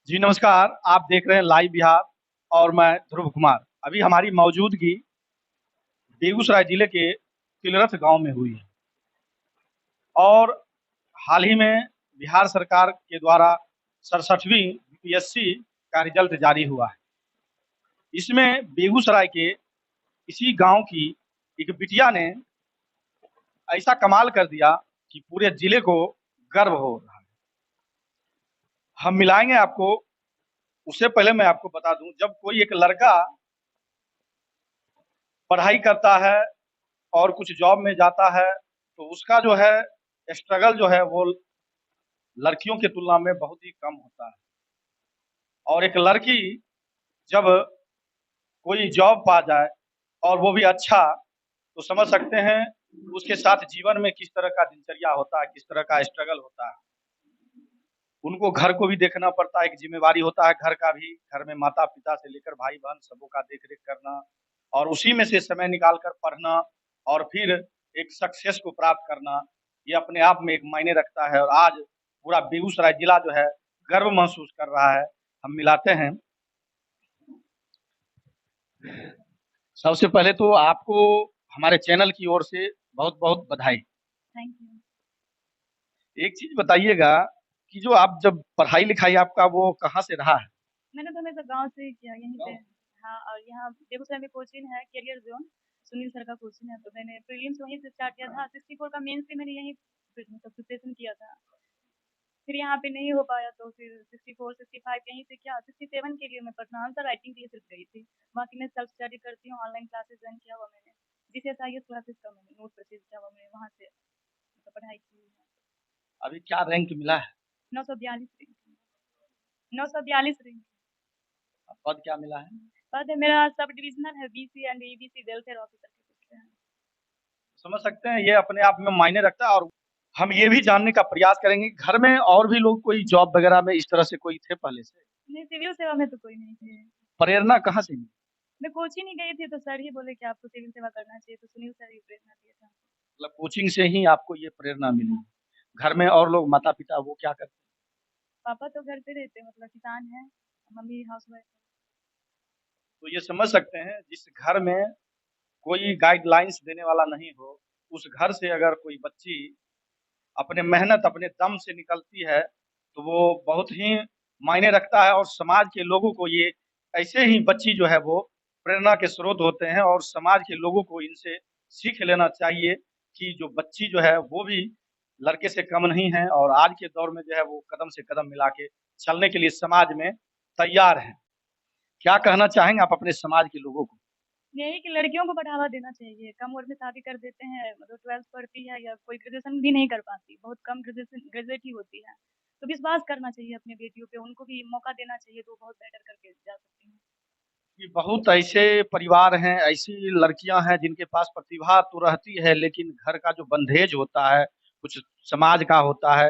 जी नमस्कार, आप देख रहे हैं लाइव बिहार और मैं ध्रुव कुमार। अभी हमारी मौजूदगी बेगूसराय जिले के तिलरथ गांव में हुई है और हाल ही में बिहार सरकार के द्वारा 67वीं बीपीएससी का रिजल्ट जारी हुआ है। इसमें बेगूसराय के इसी गांव की एक बिटिया ने ऐसा कमाल कर दिया कि पूरे जिले को गर्व हो रहा है। हम मिलाएंगे आपको। उससे पहले मैं आपको बता दूं, जब कोई एक लड़का पढ़ाई करता है और कुछ जॉब में जाता है तो उसका जो है स्ट्रगल जो है वो लड़कियों की तुलना में बहुत ही कम होता है। और एक लड़की जब कोई जॉब पा जाए और वो भी अच्छा, तो समझ सकते हैं उसके साथ जीवन में किस तरह का दिनचर्या होता है, किस तरह का स्ट्रगल होता है। उनको घर को भी देखना पड़ता है, एक जिम्मेवारी होता है घर का भी। घर में माता पिता से लेकर भाई बहन सबों का देख रेख करना और उसी में से समय निकाल कर पढ़ना और फिर एक सक्सेस को प्राप्त करना, ये अपने आप में एक मायने रखता है। और आज पूरा बेगूसराय जिला जो है गर्व महसूस कर रहा है। हम मिलाते हैं। सबसे पहले तो आपको हमारे चैनल की ओर से बहुत बहुत बधाई। Thank you. एक चीज बताइएगा कि जो आप जब पढ़ाई लिखाई आपका वो कहाँ से रहा है? मैंने तो हमेशा गाँव से ही किया, यहीं पे। हाँ, और यहाँ बेगूसराय में कोचिंग है, करियर ज़ोन, सुनील सर का कोचिंग है, तो मैंने प्रीलिम्स वहीं से स्टार्ट किया था। 64 का मेंस भी मैंने यहीं मतलब प्रिपरेशन किया था। फिर यहाँ पे नहीं हो पाया तो फिर 64, 65 यहीं से किया। 67 के लिए मैं पटना आंसर राइटिंग के लिए सिर्फ गई थी। बाकी मैं सेल्फ स्टडी करती हूँ, ऑनलाइन क्लासेस ज्वाइन किया हुआ मैंने। जीसीएसआईएस क्लासेस का मैंने नोट परचेज किया हुआ, मैंने वहाँ से मतलब पढ़ाई की हुई है। अभी क्या रैंक मिला है? 942 रैंक, 942 रैंक। पद क्या मिला है? पद है मेरा सब डिविजनल है, BC and EBC welfare officer के पोस्ट पे है। समझ सकते हैं, ये अपने आप में मायने रखता है। और हम ये भी जानने का प्रयास करेंगे घर में और भी लोग कोई जॉब वगैरह में इस तरह से कोई थे पहले से? नहीं, सिविल सेवा में तो कोई नहीं थे। प्रेरणा कहाँ से मिली? मैं कोचिंग ही गई थी तो सर ही बोले कि आपको सिविल सेवा करना चाहिए, तो सुनील सर ही प्रेरणा दिए था। मतलब कोचिंग से ही आपको ये प्रेरणा मिली? घर में और लोग माता पिता वो क्या करते हैं? पापा तो घर पे रहते, मतलब किसान है। मम्मी हाउसवाइफ है। तो ये समझ सकते हैं, जिस घर में कोई गाइडलाइंस देने वाला नहीं हो, उस घर से अगर कोई बच्ची अपने मेहनत अपने दम से निकलती है तो वो बहुत ही मायने रखता है। और समाज के लोगों को ये ऐसे ही बच्ची जो है वो प्रेरणा के स्रोत होते हैं। और समाज के लोगों को इनसे सीख लेना चाहिए कि जो बच्ची जो है वो भी लड़के से कम नहीं है और आज के दौर में जो है वो कदम से कदम मिला के चलने के लिए समाज में तैयार है। क्या कहना चाहेंगे आप अपने समाज के लोगों को? यही कि लड़कियों को बढ़ावा देना चाहिए। कम उम्र में शादी कर देते हैं, मतलब 12th पढ़ती है या कोई ग्रेजुएशन भी नहीं कर पाती, बहुत कम ग्रेजुएट ही होती है। तो विश्वास करना चाहिए अपनी बेटियों पे, उनको भी मौका देना चाहिए तो वो बहुत बेटर करके जा सकती हैं। कि बहुत ऐसे परिवार हैं, ऐसी लड़कियां हैं जिनके पास प्रतिभा तो रहती है लेकिन घर का जो बंधेज होता है, कुछ समाज का होता है,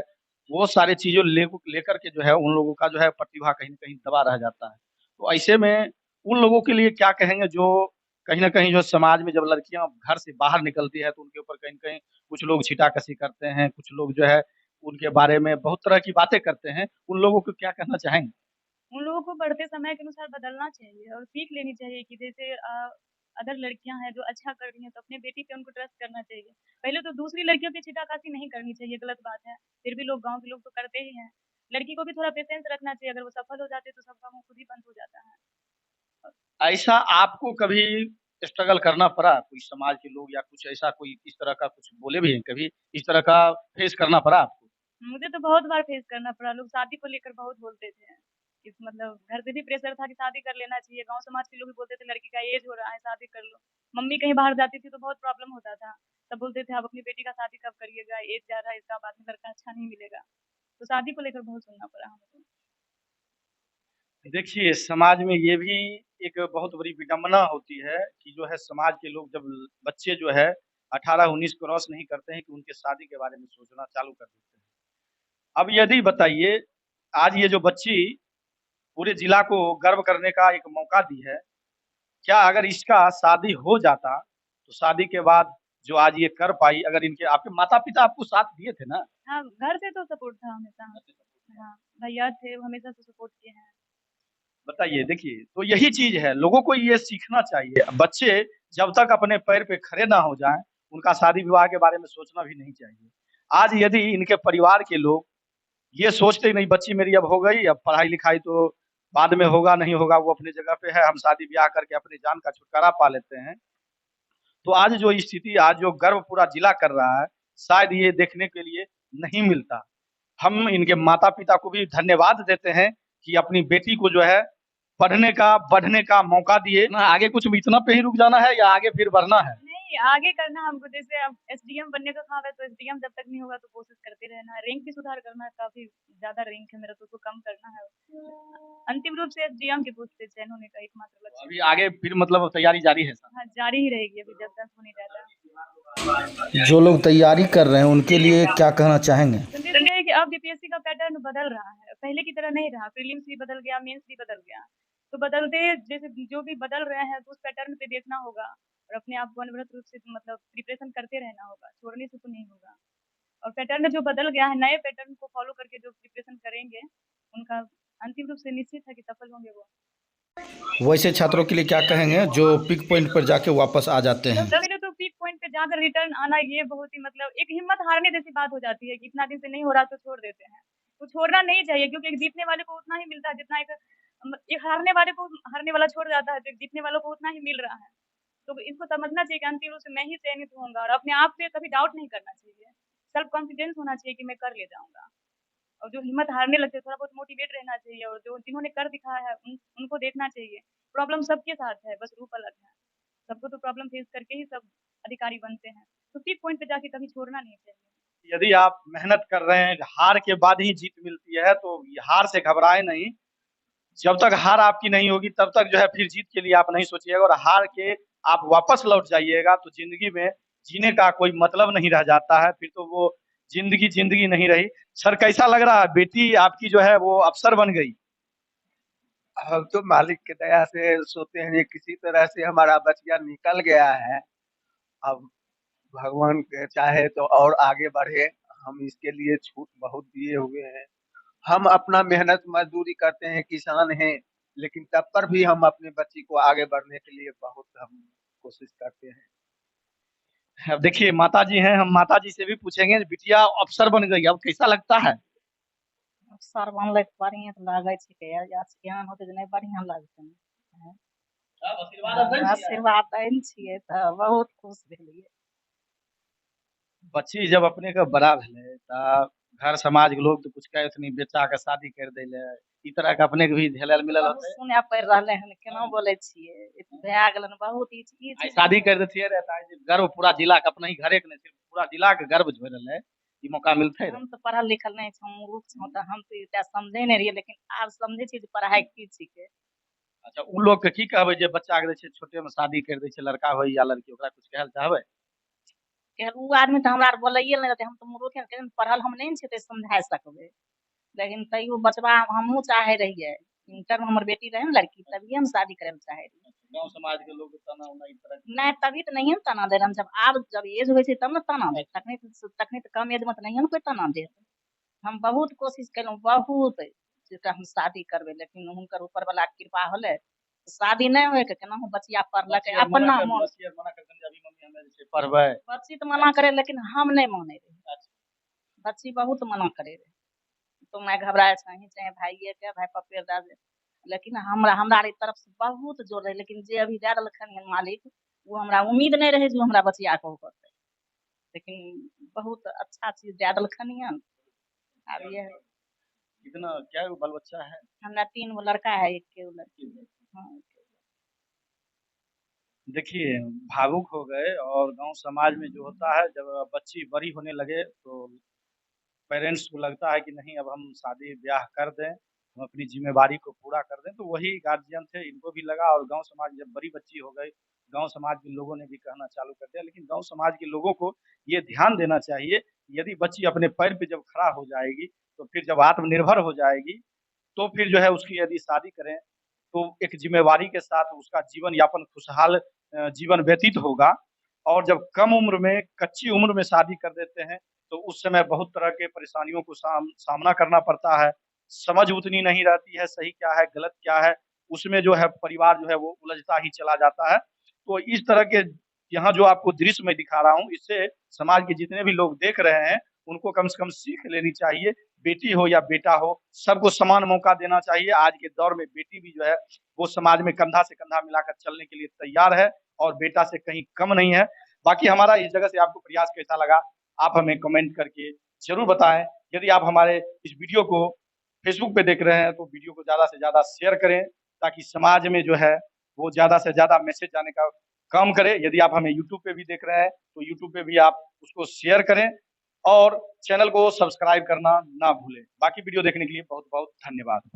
वो सारी चीजों लेकर के जो है उन लोगों का जो है प्रतिभा कहीं न कहीं दबा रह जाता है। तो ऐसे में उन लोगों के लिए क्या कहेंगे जो कहीं न कहीं जो समाज में जब लड़कियां घर से बाहर निकलती है तो उनके ऊपर कहीं न कहीं कुछ लोग छीटाकशी करते हैं, कुछ लोग जो है उनके बारे में बहुत तरह की बातें करते हैं। उन लोगों को क्या कहना चाहेंगे? उन लोगों को बढ़ते समय के अनुसार बदलना चाहिए और सीख लेनी चाहिए कि जैसे अदर लड़कियां हैं जो अच्छा कर रही हैं तो अपने बेटी पे उनको ट्रस्ट करना चाहिए। पहले तो दूसरी लड़कियों की छीटाकशी नहीं करनी चाहिए, गलत बात है। फिर भी लोग, गांव के लोग तो करते ही हैं। लड़की को भी थोड़ा पेशेंस रखना चाहिए, अगर वो सफल हो जाती है तो सबका मुंह खुद ही बंद हो जाता है। ऐसा आपको कभी स्ट्रगल करना पड़ा? कोई समाज के लोग या कुछ ऐसा कोई इस तरह का कुछ बोले भी हैं कभी? इस तरह का फेस करना पड़ा आपको? मुझे तो बहुत बार फेस करना पड़ा। लोग शादी को लेकर बहुत बोलते थे कि मतलब घर से भी प्रेशर था कि शादी कर लेना चाहिए। गांव समाज के लोग भी बोलते थे लड़की का एज हो रहा है, शादी कर लो। मम्मी कहीं बाहर जाती थी तो बहुत प्रॉब्लम होता था। तब बोलते थे आप अपनी बेटी का शादी कब करिएगा, एज जा रहा है इसका, बाद में लड़का अच्छा नहीं मिलेगा। तो शादी को लेकर बहुत सुनना पड़ा हमें तो। देखिए, समाज में ये भी एक बहुत बड़ी विडंबना होती है कि जो है समाज के लोग जब बच्चे जो है 18-19 क्रॉस नहीं करते हैं कि उनके शादी के बारे में सोचना चालू कर देते हैं। अब यदि बताइए, आज ये जो बच्ची पूरे जिला को गर्व करने का एक मौका दी है, क्या अगर इसका शादी हो जाता, तो शादी के बाद जो आज ये कर पाई, अगर इनके आपके माता-पिता आपको साथ दिए थे ना? हाँ, घर से तो सपोर्ट था हमेशा। हाँ, भैया थे, वो हमेशा से सपोर्ट किए हैं। बताइए, देखिए, तो यही चीज़ है, लोगों को ये सीखना चाहिए। बच्चे जब तक अपने पैर पे खड़े ना हो जाएँ, उनका शादी-विवाह के बारे में सोचना भी नहीं चाहिए। आज यदि इनके परिवार के लोग ये सोचते ही नहीं, बच्ची मेरी अब हो गई, अब पढ़ाई-लिखाई तो बाद में होगा, नहीं होगा, वो अपनी जगह पे है, हम शादी-ब्याह करके अपनी जान का छुटकारा पा लेते हैं। तो आज जो स्थिति, आज जो गर्व पूरा जिला कर रहा है, शायद ये देखने के लिए नहीं मिलता। हम इनके माता-पिता को भी धन्यवाद देते हैं कि अपनी बेटी को जो है पढ़ने का, बढ़ने का मौका दिए। ना आगे कुछ इतना पे ही रुक जाना है या आगे फिर बढ़ना है? नहीं, आगे करना हमको, जैसे अब एसडीएम बनने का ख्वाब है, तो एसडीएम जब तक नहीं होगा तो कोशिश करते रहना है। रैंक भी सुधार करना है, काफ़ी ज़्यादा रैंक है मेरा, तो उसको कम करना है। अंतिम रूप से एसडीएम की पोस्ट पे चयन होने का एकमात्र लक्ष्य अभी आगे फिर मतलब तैयारी जारी है सर? हाँ, जारी ही रहेगी अभी जब तक हो नहीं जाता। जो लोग तैयारी कर रहे हैं उनके लिए क्या कहना चाहेंगे? संदेश ये है कि अब बीपीएससी का पैटर्न बदल रहा है, पहले की तरह नहीं रहा। प्रीलिम्स भी बदल गया, मेंस भी बदल गया। तो बदलते जैसे जो भी बदल रहे हैं, तो उस पैटर्न पे देखना होगा और अपने आप को अनवरत रूप से मतलब प्रिपरेशन करते रहना होगा, छोड़ने से तो नहीं होगा। और पैटर्न जो बदल गया है, नए पैटर्न को फॉलो करके जो प्रिपरेशन करेंगे, उनका अंतिम रूप से निश्चित है कि सफल होंगे वो। वैसे छात्रों के लिए क्या कहेंगे जो पिक पॉइंट पर जाके वापस आ जाते हैं? पहले तो पीक पॉइंट पे जाकर रिटर्न आना, ये बहुत ही मतलब एक हिम्मत हारने जैसी बात हो जाती है कि इतना दिन से नहीं हो रहा तो छोड़ देते हैं। तो छोड़ना नहीं चाहिए, क्योंकि एक जीतने वाले को उतना ही मिलता है जितना एक हारने वाले को, हारने वाला छोड़ जाता है तो एक जीतने वालों को उतना ही मिल रहा है। तो इसको समझना चाहिए कि अंतिम रूप से मैं ही चयनित होऊँगा, और अपने आप पे कभी डाउट नहीं करना चाहिए। सेल्फ कॉन्फिडेंस होना चाहिए कि मैं कर ले जाऊँगा। और जो हिम्मत हारने लगते हैं, थोड़ा बहुत मोटिवेट रहना चाहिए, और जो जिन्होंने कर दिखाया है उनको देखना चाहिए। प्रॉब्लम सबके साथ है, बस रूप अलग है। सबको तो प्रॉब्लम फेस करके ही सब अधिकारी बनते हैं। तो पीक पॉइंट पे जाके कभी छोड़ना नहीं चाहिए। यदि आप मेहनत कर रहे हैं, हार के बाद ही जीत मिलती है, तो हार से घबराएँ नहीं। जब तक हार आपकी नहीं होगी, तब तक जो है फिर जीत के लिए आप नहीं सोचिएगा, और हार के आप वापस लौट जाइएगा, तो ज़िंदगी में जीने का कोई मतलब नहीं रह जाता है, फिर तो वो ज़िंदगी नहीं रही। सर, कैसा लग रहा है? बेटी आपकी जो है वो अफ़सर बन गई। हम तो मालिक की दया से सोचते हैं कि किसी तरह से हमारा बचिया निकल गया है। अब भगवान चाहे तो और आगे बढ़े, हम इसके लिए छूट बहुत दिए हुए हैं। हम अपना मेहनत मजदूरी करते हैं, किसान हैं, लेकिन तब पर भी हम अपने बच्ची को आगे बढ़ने के लिए बहुत हम कोशिश करते हैं। अब देखिए, माताजी हैं, हम माताजी से भी पूछेंगे, बिटिया अफ़सर बन गई, अब कैसा लगता है? अफसर बनलै तऽ बढ़िएँ तऽ लागै छिकै, या सियान होतै तऽ नहि बढ़िआँ लागतै ने। आशीर्वाद दै ने छियै तऽ बहुत खुश भेलियै। बच्ची जब अपने के बड़ा भेलै तऽ घर समाज के लोग तो कुछ कहैत नहीं, बेटा के शादी कर दैले, ई तरह के अपने के भी झेलल मिलल बहुत होतै? सुनय पड़ि रहलै हन, केना बोलै छियै, भए गेलै बहुत ई आई चीज। शादी कर देतिए रहे तऽ आज गर्व पूरा जिला के, अपने ही घरे के नहीं, सिर्फ पूरा जिला के गर्व हो रहलै, ई मौका मिलतै रहे। हम तऽ पढ़ल लिखल नहि छी, हम मूर्ख छौं, तऽ हम तऽ एते समझै नहि रहियै, लेकिन आब समझै छियै जे पढ़ाइ की छिकै। अच्छा, उ लोग के की कहबै जे बच्चा के दै छै छोटे में शादी कर दै छै, लड़का होय या लड़की, ओकरा कुछ कहल चाहबै? उ आदमी तऽ हमरा आर बोलैये नहि देतै, हम तऽ मूर्खे केहन पढ़ल हम नहि ने छियै तऽ समझाय सकबै। लेकिन तैयो बचबा हमहूँ चाहे रहियै, इंटर में हमर बेटी रहे ने लड़की, तभिए हम शादी करे ले चाहे रहियै। गाँव समाज के लोग तना उना ई तरह के? नहीं, तभी तो नहीं तना दे रहे, जब एज हुई तब ना तना दे, तखनी तो कम एज में तो नहीं कोई तना दे। हम बहुत कोशिश कलूँ, बहुत जे हम शादी करबे, लेकिन हुनकर ऊपर वाला कृपा होले, शादी नहीं होए के केनाहू बचिया पढ़लकै अपना मन। मना कर देने, अभी मम्मी हमें जैसे पढ़बै। बच्ची तो मना करे, लेकिन हम नहीं माने रहे। बच्ची बहुत मना करे रहे, तो मैं घबराए चाहे चाहे भाइये के, भाई पप्पे दे दे, लेकिन हमरा हमरा तरफ से बहुत जोर रहे। लेकिन जे अभी दे देलखिन हन मालिक, वो हमरा उम्मीद नहीं रहे जो हमरा बचिया को करते, लेकिन बहुत अच्छा चीज दे देलखिन हन। अब ये कितना, क्या बाल बच्चा है? हमरा 3 गो लड़का है, 1 के लड़की है। हाँ, देखिए, भावुक हो गए, और गाँव समाज में जो होता है, जब बच्ची बड़ी होने लगे तो पेरेंट्स को लगता है कि नहीं, अब हम शादी-ब्याह कर दें, हम अपनी ज़िम्मेवारी को पूरा कर दें, तो वही गार्जियन थे, इनको भी लगा, और गाँव समाज जब बड़ी बच्ची हो गई, गाँव समाज के लोगों ने भी कहना चालू कर दिया। लेकिन गाँव समाज के लोगों को ये ध्यान देना चाहिए, यदि बच्ची अपने पैर पे जब खड़ा हो जाएगी, तो फिर जब आत्मनिर्भर हो जाएगी, तो फिर जो है उसकी यदि शादी करें, तो एक ज़िम्मेवारी के साथ उसका जीवन यापन खुशहाल जीवन व्यतीत होगा। और जब कम उम्र में, कच्ची उम्र में शादी कर देते हैं, तो उस समय बहुत तरह के परेशानियों को सामना करना पड़ता है। समझ उतनी नहीं रहती है, सही क्या है, गलत क्या है, उसमें जो है परिवार जो है वो उलझता ही चला जाता है। तो इस तरह के यहाँ जो आपको दृश्य मैं दिखा रहा हूँ, इससे समाज के जितने भी लोग देख रहे हैं, उनको कम से कम सीख लेनी चाहिए। बेटी हो या बेटा हो, सबको समान मौका देना चाहिए। आज के दौर में बेटी भी जो है, वो समाज में कंधा से कंधा मिलाकर चलने के लिए तैयार है और बेटा से कहीं कम नहीं है। बाकी हमारा इस जगह से आपको प्रयास कैसा लगा, आप हमें कमेंट करके ज़रूर बताएँ। यदि आप हमारे इस वीडियो को फेसबुक पे देख रहे हैं, तो वीडियो को ज़्यादा से ज़्यादा शेयर करें, ताकि समाज में जो है, वो ज़्यादा से ज़्यादा मैसेज जाने का काम करे। यदि आप हमें यूट्यूब पे भी देख रहे हैं, तो यूट्यूब पे भी आप उसको शेयर करें और चैनल को सब्सक्राइब करना ना भूलें। बाकी वीडियो देखने के लिए बहुत-बहुत धन्यवाद।